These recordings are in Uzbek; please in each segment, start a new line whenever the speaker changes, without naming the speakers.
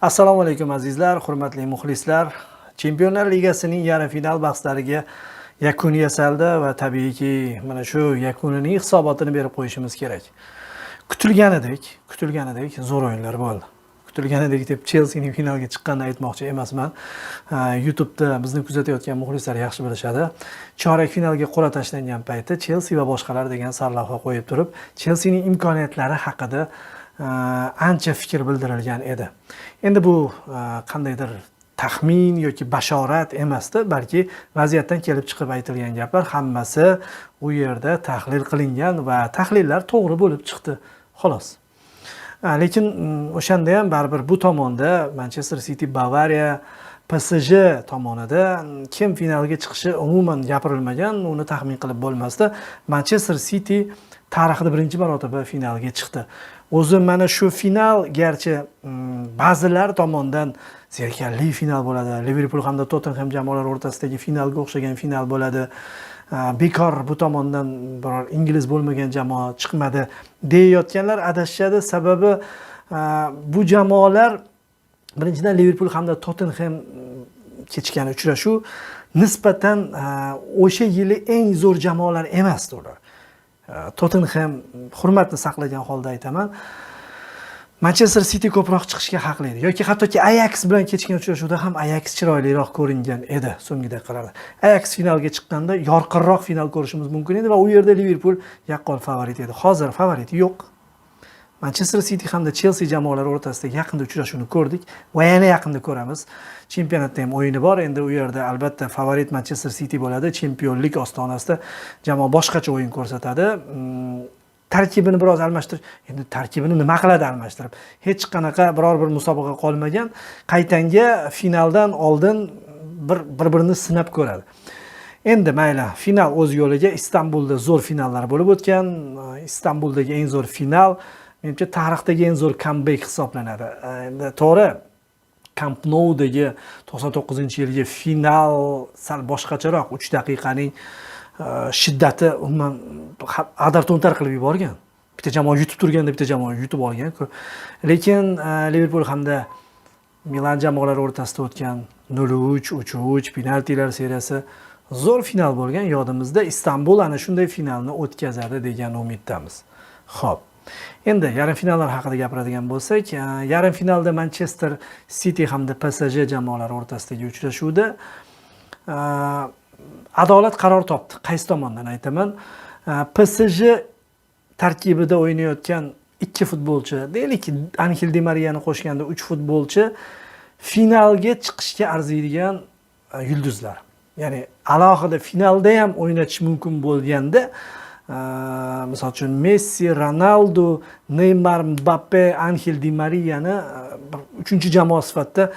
Assalomu alaykum azizlar, hurmatli muxlislar. Chempionlar Ligasining yarim final bahslariga yakun yasaldi va tabiiyki mana shu yakunining hisobotini berib qo'yishimiz kerak. Kutilganidek zo'r o'yinlar bo'ldi. Kutilganidek deb Chelseaning finalga chiqqanini aytmoqchi emasman. YouTube'da bizni kuzatayotgan muxlislar yaxshi bilishadi. Chorak finalga qur'a tashlangan payti Chelsea va boshqalar degan sarlavha qo'yib turib, Chelseaning imkoniyatlari haqida ancha fikr bildirilgan edi. Endi bu qandaydir taxmin yoki bashorat emasdi, balki vaziyatdan kelib chiqib aytilgan gaplar hammasi u yerda tahlil qilingan va tahlillar to'g'ri bo'lib chiqdi, xolos. Lekin o'shanda ham baribir bu tomonda Manchester City, Bavariya, PSG tomonida kim finalga chiqishi umuman gapirilmagan, uni taxmin qilib bo'lmasdi. Manchester City tarixida birinchi marotaba finalga chiqdi. O'zi mana shu final garchi ba'zilar tomonidan zerikarli final bo'ladi. Liverpool hamda Tottenham jamoalari o'rtasidagi finalga o'xshagan final bo'ladi. Bekor bu tomondan biror ingliz bo'lmagan jamoa chiqmadi deyotganlar adashishadi. Sababi bu jamoalar birinchidan Liverpool hamda Tottenham kechgan uchrashuv nisbatan o'sha yili eng zo'r jamoalar emasdi ular. Tottenham hurmatni saqlagan holda aytaman, Manchester City ko'proq chiqishga haqli edi. Yoki hattoki Ajax bilan kechgan uchrashuvda ham Ajax chiroyliroq ko'ringan edi so'nggi daqiqalarda. Ajax finalga chiqqanda yorqinroq final ko'rishimiz mumkin edi va u yerda Liverpool yaqqol favorit edi. Hozir favorit yo'q. Manchester City hamda Chelsea jamoalari o'rtasidagi yaqinda uchrashuvni ko'rdik va yana yaqinda ko'ramiz. Chempionatda ham o'yini bor. Endi u yerda albatta favorit Manchester City bo'ladi. Chempionlik ostonasida jamoa boshqacha o'yin ko'rsatadi. Tarkibini biroz almashtirish. Endi tarkibini nima qiladi almashtirib? Hech qanaqa biror bir musobaqa qolmagan. Qaytanga finaldan oldin bir-birini sinab ko'radi. Endi mayli, final o'z yo'liga. Istanbulda zo'r finallar bo'lib o'tgan. Istanbuldagi eng zo'r final menimcha tarixdagi eng zo'r comeback hisoblanadi. Endi to'g'ri, Camp Nou'dagi 99-yilgi final sal boshqacharoq, 3 daqiqaning shiddati umuman adar-to'ntar qilib yuborgan. Bitta jamoa yutib turganda bitta jamoa yutib olgan. Lekin Liverpool hamda Milan jamoalari o'rtasida o'tgan 0-3, 3-3 penaltilar seriyasi zo'r final bo'lgan. Yodimizda Istanbul ana shunday finalni o'tkazadi degan umiddamiz. Xo'p. Endi yarim finallar haqida gapiradigan bo'lsak, yarim finalda Manchester City hamda PSG jamoalari o'rtasidagi uchrashuvda adolat qaror topdi. Qaysi tomondan aytaman? PSG tarkibida o'ynayotgan 2 futbolchi, deylik Angel Di Maria'ni qo'shganda 3 futbolchi finalga chiqishga arziydigan yulduzlar. Ya'ni alohida finalda ham o'ynatish mumkin bo'lganda, misol uchun Messi, Ronaldo, Neymar, Mbappe, Angel Di Maria'ni 3-jamoa sifatida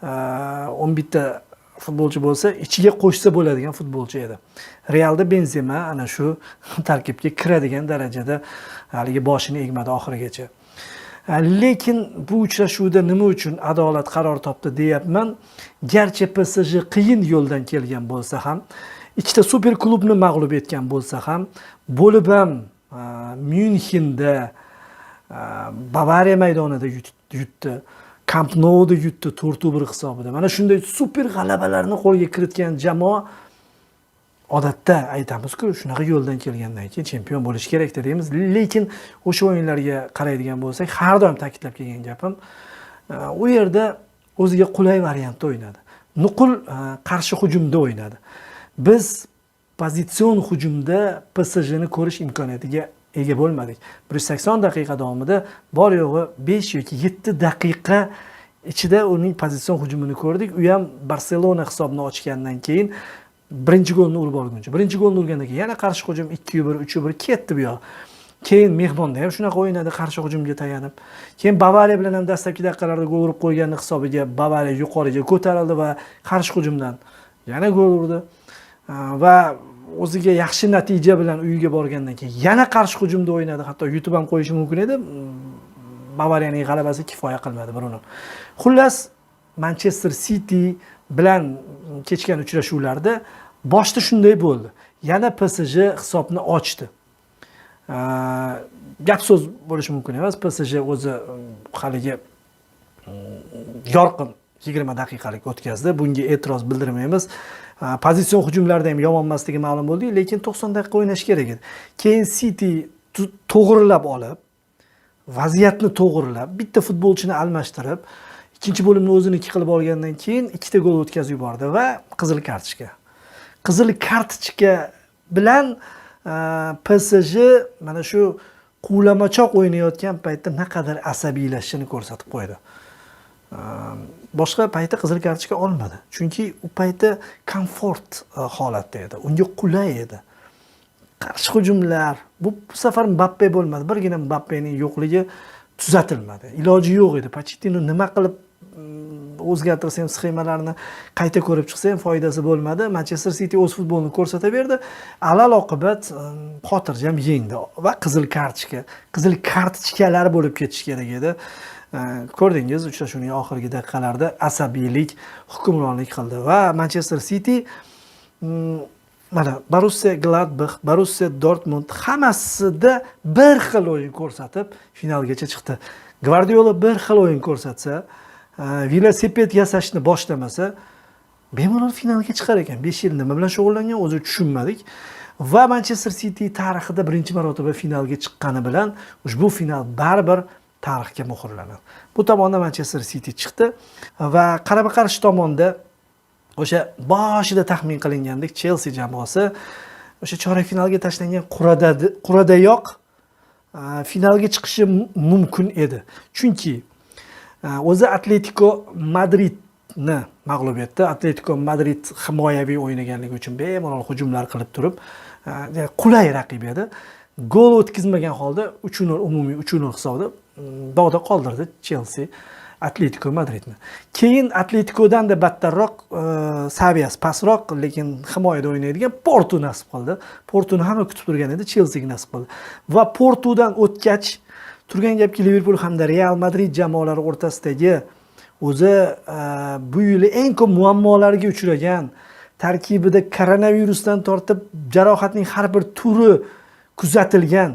11 ta futbolchi bo'lsa, ichiga qo'shsa bo'ladigan futbolchi edi. Realda Benzema ana shu tarkibga kiradigan darajada haligi boshini egmadi oxirigacha. Lekin bu uchrashuvda nima uchun adolat qaror topdi deyapman. Garchi PSG qiyin yo'ldan kelgan bo'lsa ham, ikkita super klubni mag'lub etgan bo'lsa ham, bo'lib ham Myunxenda, Bavariya maydonida yutdi. Camp Nou'da yutdi 4-1 hisobida. Mana shunday super g'alabalarni qo'lga kiritgan jamoa odatda aytamiz-ku, shunaqa yo'ldan kelgandan keyin chempion bo'lish kerak deymiz. Lekin o'sha o'yinlarga qaraydigan bo'lsak, har doim ta'kidlab kelgan gapim, u yerda o'ziga qulay variantda o'ynadi. Nuqul qarshi hujumda o'ynadi. Biz pozitsion hujumda PSJni ko'rish imkoniyatiga ega bo'lmadik. 180 daqiqa davomida bor yo'g'i 5 yoki 7 daqiqa ichida uning pozitsion hujumini ko'rdik. U ham Barselona hisobni ochgandan keyin birinchi golni urib olguncha. Birinchi golni urgandan keyin yana qarshi hujum 2-1, 3-1 ketdi bu yoq. Keyin mehmonda ham shunaqa o'ynadi, qarshi hujumga tayanib. Keyin Bavariya bilan ham dastlabki daqiqalarda gol urib qo'ygan hisobiga Bavariya yuqoriga ko'tarildi va qarshi hujumdan yana gol urdi. Va o'ziga yaxshi natija bilan uyiga borgandan keyin yana qarshi hujumda o'ynadi. Hatto yutib ham qo'yishi mumkin edi. Bavariyaning g'alabasi kifoya qilmadi biroq. Xullas, Manchester City bilan kechgan uchrashuvlarda boshda shunday bo'ldi. Yana PSG hisobni ochdi. Gap so'z bo'lishi mumkin emas. PSG o'zi haligi yorqin 20 daqiqalik o'tkazdi. Bunga e'tiroz bildirmaymiz. Pozitsion hujumlarda ham yomon emasligi ma'lum bo'ldi, lekin 90 daqiqa o'ynash kerak edi. Keyin City to'g'rilab olib, vaziyatni to'g'rilab, bitta futbolchini almashtirib, ikkinchi bo'limni o'ziniki qilib olgandan keyin ikkita gol o'tkazib yubordi va qizil kartochka. Qizil kartochka bilan PSG mana shu quvlamachoq o'ynayotgan paytda naqadar asabiylashishini ko'rsatib qo'ydi. Boshqa paytda qizil kartochka olmadi. Chunki u paytda komfort holatda edi. Unga qulay edi. Qarshi hujumlar, bu safar Mbappe bo'lmadi. Birgina Mbappening yo'qligi tuzatilmadi. Iloji yo'q edi. Pochettino nima qilib o'zgartirsa ham sxemalarni qayta ko'rib chiqsa ham foydasi bo'lmadi. Manchester City o'z futbolini ko'rsataverdi. Alal oqibat xotirjam yengdi va qizil kartochkalar bo'lib ketish kerak edi. Ko'rdingiz, uchrashuvning oxirgi daqiqalarida asabiylik hukmronlik qildi va Manchester City mana Borussia Gladbach, Borussia Dortmund hammasida bir xil o'yin ko'rsatib finalgacha chiqdi. Guardiola bir xil o'yin ko'rsatsa, velosiped yasashni boshlamasa, bemalol finalga chiqar ekan. 5 yil nima bilan shug'ullangan o'zi tushunmadik. Va Manchester City tarixida birinchi marotaba finalga chiqqani bilan ushbu final baribir tarixga muhrlanadi. Bu tomonda Manchester City chiqdi va qarama-qarshi tomonda o'sha boshida taxmin qilingandek Chelsea jamoasi o'sha chorak finalga tashlangan quradayoq finalga chiqishi mumkin edi. Chunki o'zi Atletico Madridni mag'lub etdi. Atletico Madrid himoyaviy o'ynaganligi uchun bemalol hujumlar qilib turib, qulay raqib edi. Gol o'tkazmagan holda 3-0 umumiy 3-0 hisobda dog'da qoldirdi Chelsea Atletico Madridni. Keyin Atleticodan da battarroq, saviyasi pastroq, lekin himoyada o'ynaydigan Porto nasib qildi. Portoni hamma kutib turgan edi, Chelseaga nasib qildi. Va Portodan o'tgach turgan gapki Liverpool hamda Real Madrid jamoalari o'rtasidagi o'zi bu yil eng ko'p muammolarga uchragan, tarkibida koronavirusdan tortib jarohatning har bir turi kuzatilgan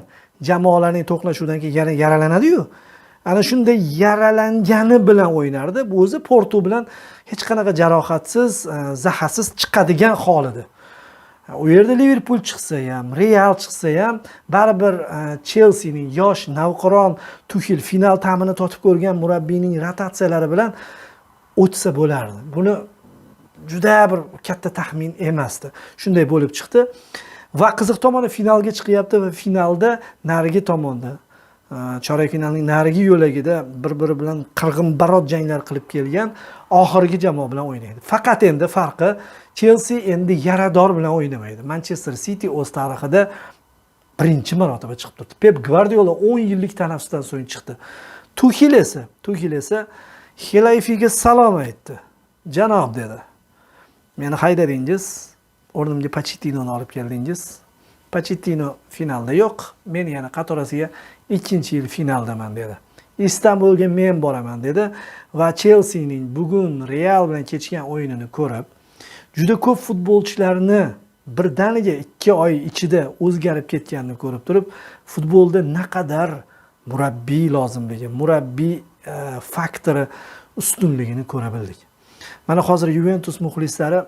jamoalarning to'qnashuvidan keyin yaralanadi-yu. Ana shunday yaralangani bilan o'ynardi. Bu o'zi Porto bilan hech qanaqa jarohatsiz, zaharsiz chiqadigan hol edi. U yerda Liverpool chiqsa ham, Real chiqsa ham, baribir Chelseaning yosh navqiron Tuchel final ta'mini totib ko'rgan murabbiyning rotatsiyalari bilan o'tsa bo'lardi. Buni juda bir katta taxmin emasdi. Shunday bo'lib chiqdi. Va qiziq tomoni finalga chiqyapti va finalda narigi tomonda chorak finalning narigi yo'lagida bir-biri bilan qirg'inbarot janglar qilib kelgan oxirgi jamoa bilan o'ynaydi. Faqat endi farqi Chelsea endi yarador bilan o'ynamaydi. Manchester City o'z tarixida birinchi marotaba chiqib turdi. Pep Guardiola 10 yillik tanaffusdan so'ng chiqdi. Tuchel esa Hilayfiga salom aytdi. Janob dedi. Meni haydadingiz, o'rnimga Pochettinoni olib keldingiz. Pochettino finalda yo'q. Men yana qatorasiga 2-yil finaldaman dedi. Istanbulga men boraman dedi va Chelseaning bugun Real bilan kechgan o'yinini ko'rib, juda ko'p futbolchilarni birdaniga 2 oy ichida o'zgarib ketganini ko'rib turib, futbolda naqadar murabbiy lozimligi, murabbiy faktori ustunligini ko'ra bildik. Mana hozir Juventus muxlislari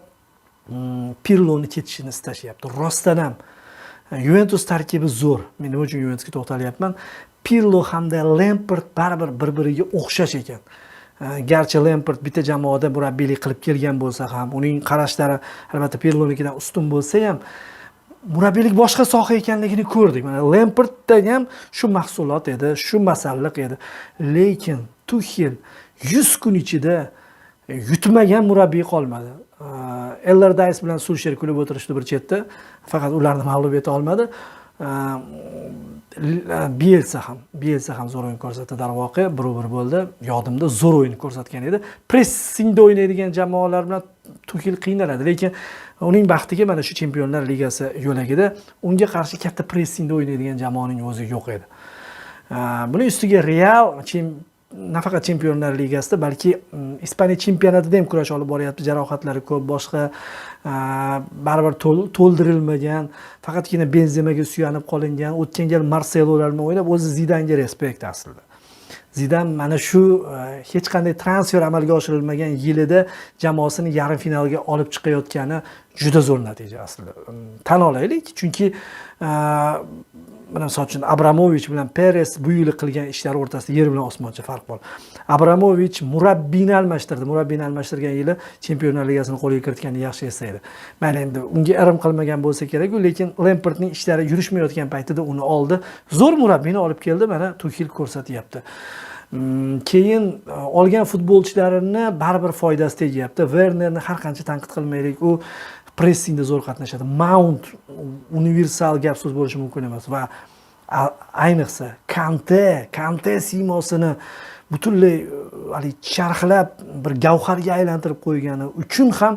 Pirloni ketishini istashyapti. Rostdan ham Juventus tarkibi zo'r. Men nima uchun Juventusga to'xtalyapman? Pirlo hamda Lampard baribir bir-biriga o'xshash ekan. Garchi Lampard bitta jamoada murabbiylik qilib kelgan bo'lsa ham, uning qarashlari albatta Pirlonikidan ustun bo'lsa ham, murabbiylik boshqa soha ekanligini ko'rdik. Mana Lampardda ham shu mahsulot edi, shu masalliq edi. Lekin Tuchel 100 kun ichida yutmagan murabbiy qolmadi. Allardyce bilan Sulsher kulib o'tirishdi bir chetda, faqat ularni mag'lub eta olmadi. Bielsa ham zo'r o'yin ko'rsatdi darvoqe, 1-1 bo'ldi. Yodimda zo'r o'yin ko'rsatgan edi. Pressingda o'ynaydigan jamoalar bilan Tuchel qiynaladi, lekin uning baxtiga mana shu Chempionlar Ligasi yo'lagida unga qarshi katta pressingda o'ynaydigan jamoaning o'zi yo'q edi. Buning ustiga Real nafaqat Chempionlar Ligasida, balki Ispaniya chempionatida ham kurash olib boryapti. Jarohatlari ko'p, boshqa baribir to'ldirilmagan, faqatgina Benzemaga suyanib qolingan, o'tgan yil Marselolar bilan o'ynab, o'zi Zidanga respekt aslida. Zidan mana shu hech qanday transfer amalga oshirilmagan yilida jamoasini yarim finalga olib chiqayotgani juda zo'r natija aslida. Tan olaylik, chunki mana misol uchun Abramovich bilan Perez bu yil qilgan ishlari o'rtasida yer bilan osmoncha farq bor. Abramovich murabbiyni almashtirdi. Murabbiyni almashtirgan yili Chempionlar Ligasini qo'lga kiritganini yaxshi eslaydi. Mayli endi unga irim qilmagan bo'lsa kerak-ku, lekin Lampardning ishlari yurishmayotgan paytida uni oldi. Zo'r murabbiyni olib keldi, mana Tuchel ko'rsatyapti. Keyin olgan futbolchilarini baribir foydasi tegyapti. Wernerni har qancha tanqid qilmaylik, u pressingda zo'r qatnashadi. Mount universal gap so'z bo'lishi mumkin emas va ayniqsa Kante siymosini butunlay charxlab bir gavharga aylantirib qo'ygani uchun ham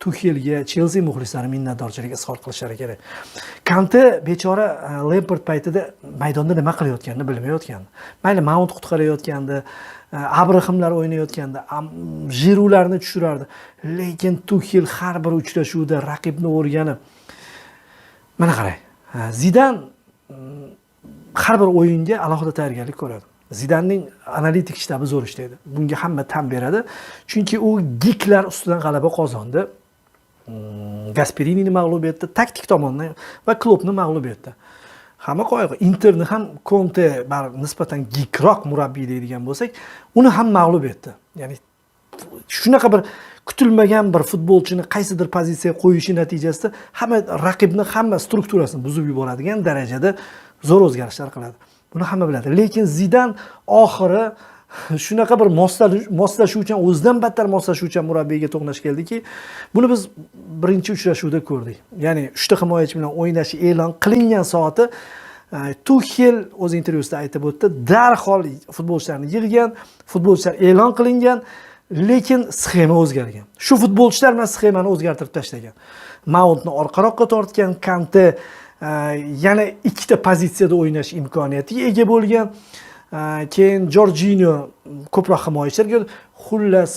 Tuchelga Chelsea muxlislari minnatdorchilik izhor qilishlari kerak. Kante bechora Lampard paytida maydonda nima qilayotganini bilmayotgandi. Mayli Mount qutqarayotgandi, Abrahamlar o'ynayotganda, Jirularni tushirardi. Lekin Tuchel har bir uchrashuvda raqibni o'rganib. Mana qarang. Zidan har bir o'yinga alohida tayyorgarlik ko'radi. Zidanning analitik shtabi zo'r ishlaydi. Bunga hamma tan beradi. Chunki u giklar ustidan g'alaba qozondi. Gasperini mag'lub etdi, taktik tomondan va Kloppni mag'lub etdi. Hamma qo'yga Interni ham Conte nisbatan gikroq murabbiy deydigan bo'lsak, uni ham mag'lub etdi. Ya'ni shunaqa bir kutilmagan bir futbolchini qaysidir pozitsiyaga qo'yishi natijasida hamma raqibni hamma strukturasini buzib yuboradigan darajada zo'r o'zgarishlar qiladi. Buni hamma biladi. Lekin Zidan oxiri shunaqa bir moslashuvchan, o'zidan battar moslashuvchan murabbiyga to'qnash keldiki, buni biz birinchi uchrashuvda ko'rdik. Ya'ni 3 ta himoyachi bilan o'ynashi e'lon qilingan soati Tuchel o'z intervyusida aytib o'tdi, darhol futbolchilarni yig'gan, futbolchilar e'lon qilingan, lekin sxema o'zgargan. Shu futbolchilar bilan sxemani o'zgartirib tashlagan. Mountni orqaroqqa tortgan, Kante yana ikkita pozitsiyada o'ynash imkoniyatiga ega bo'lgan. Keyin Jorginho ko'proq himoyachilarga, xullas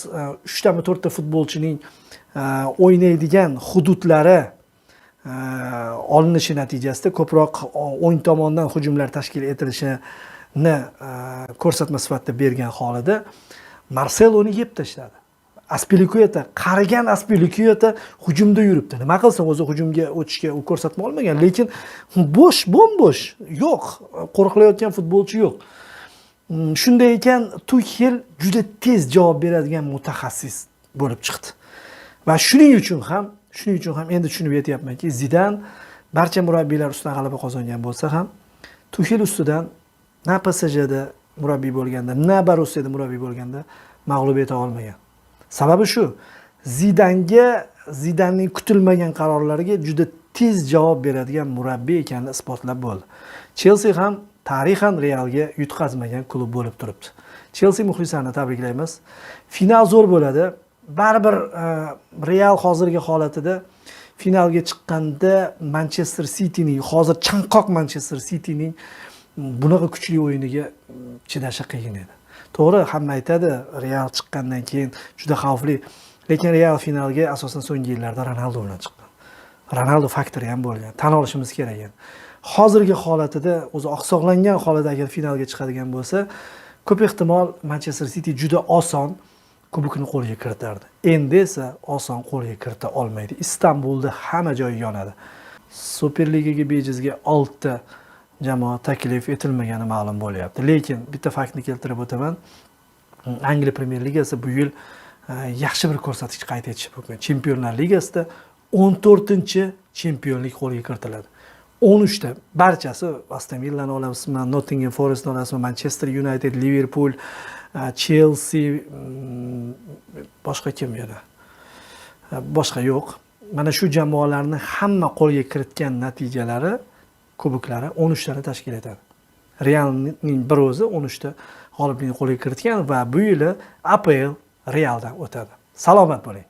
3 ta 4 ta futbolchining o'ynaydigan hududlari olinishi natijasida ko'proq o'ng tomondan hujumlar tashkil etilishini ko'rsatma sifatida bergan holida Marceloni yeb tashladi. Aspilicueta, qarigan Aspilicueta hujumda yuribdi. Nima qilsin, o'zi hujumga o'tishga u ko'rsatma olmagan, lekin bo'm-bo'sh, yo'q, qo'rqilayotgan futbolchi yo'q. Shunday ekan, Tuchel juda tez javob beradigan mutaxassis bo'lib chiqdi. Va shuning uchun ham endi tushunib yetyapmanki, Zidan barcha murabbiylar ustidan g'alaba qozongan bo'lsa ham, Tuchel ustidan na PSJda murabbiy bo'lganda, na Borussiada murabbiy bo'lganda mag'lub eta olmagan. Sababi shu, Zidanning kutilmagan qarorlariga juda tez javob beradigan murabbiy ekanini isbotlab bo'ldi. Chelsea ham tarixan Realga yutqazmagan klub bo'lib turibdi. Chelsea muxlislarini tabriklaymiz. Final zo'r bo'ladi. Baribir Real hozirgi holatida finalga chiqqanda Manchester City'ning, hozir chanqoq Manchester City'ning bunaqa kuchli o'yiniga chidashi qiyin edi. To'g'ri, hamma aytadi, Real chiqqandan keyin juda xavfli, lekin Real finalga asosan so'nggi yillarda Ronaldo bilan chiqqan. Ronaldo faktori ham bo'lgan. Tan olishimiz kerak edi. Hozirgi holatida, o'zi oqsoqlangan holida agar finalga chiqadigan bo'lsa, ko'p ehtimol Manchester City juda oson kubokni qo'lga kiritardi. Endi esa oson qo'lga kirita olmaydi. Istanbulda hamma joy yonadi. Superligaga bejizga 6 ta jamoa taklif etilmagani ma'lum bo'lyapti. Lekin bitta faktni keltirib o'taman. Angliya Premyer Ligasi bu yil yaxshi bir ko'rsatkich qayd etishi mumkin. Chempionlar Ligasida 14-chempionlik qo'lga kiritiladi. 13 ta, barchasi Aston Villani olamizmi, Nottingham Forestni olamizmi, Manchester United, Liverpool, Chelsea, boshqa kim yana? Boshqa yo'q. Mana shu jamoalarni hamma qo'lga kiritgan natijalari, kuboklari 13 tani tashkil etadi. Realning bir o'zi 13 ta g'oliblikni qo'lga kiritgan va bu yili APL Realdan o'tadi. Salomat bo'ling.